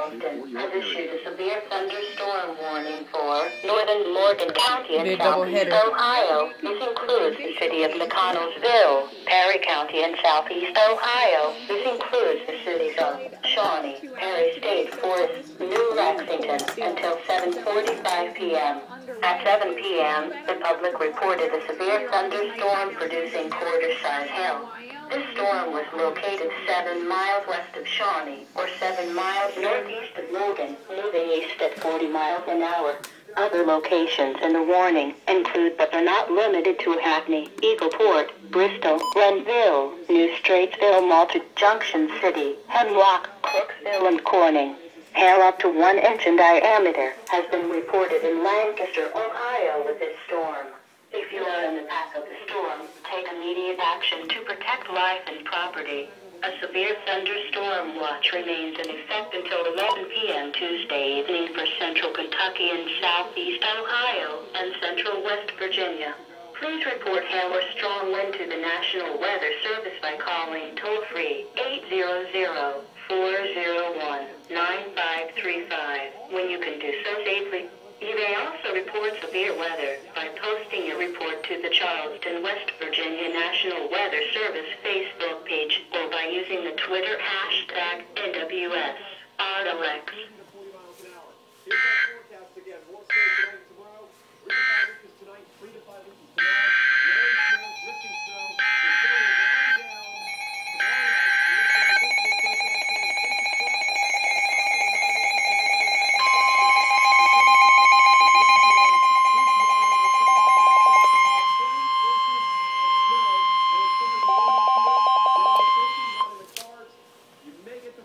Charleston has issued a severe thunderstorm warning for northern Morgan County and southeast Ohio. This includes the city of McConnellsville, Perry County, and southeast Ohio. This includes the cities of Shawnee, Perry State Forest, New Lexington until 7:45 p.m. At 7 p.m., the public reported a severe thunderstorm producing quarter-size hail. This storm was located 7 miles west of Shawnee, or 7 miles northeast of Logan, moving east at 40 miles an hour. Other locations in the warning include but are not limited to Hackney, Eagleport, Bristol, Glenville, New Straitsville, Malta, Junction City, Hemlock, Crooksville, and Corning. Hail up to 1 inch in diameter has been reported in Lancaster, Ohio with this storm. If you are in the path of the storm, take immediate action to protect life and property. A severe thunderstorm watch remains in effect until 11 p.m. Tuesday evening for central Kentucky and southeast Ohio and central West Virginia. Please report hail or strong wind to the National Weather Service by calling toll-free 800-401-9535 when you can do so safely. You may also report severe weather by posting your report to the Charleston, West Virginia National Weather Service Facebook page or by using the Twitter hashtag NWS AutoX.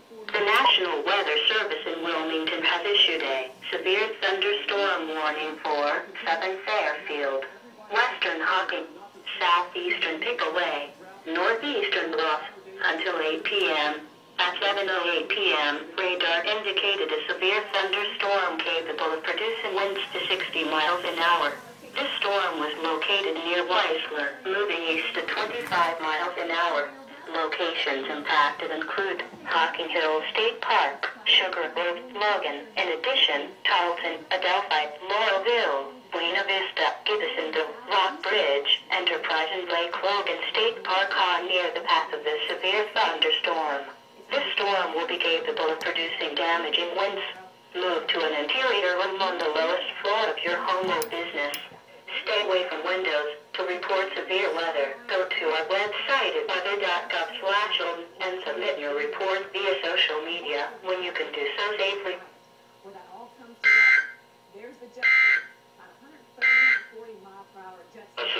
The National Weather Service in Wilmington has issued a severe thunderstorm warning for southern Fairfield, western Hocking, southeastern Pickaway, northeastern Bluff until 8 p.m. At 7:08 p.m., radar indicated a severe thunderstorm capable of producing winds to 60 miles an hour. This storm was located near Whistler, moving east at 25 miles an hour. Locations impacted include Hocking Hill State Park, Sugar Grove, Logan. In addition, Tarleton, Adelphi, Laurelville, Buena Vista, Gibsonville, Rock Bridge, Enterprise, and Lake Logan State Park are near the path of this severe thunderstorm. This storm will be capable of producing damaging winds. Move to an interior room on the lowest floor of your home or business. Stay away from windows. To report severe weather, go to our website at weather.gov/on and submit your report via social media when you can do so safely. When that all comes together, there's the jet stream at 130 to 40 mile per hour jet stream.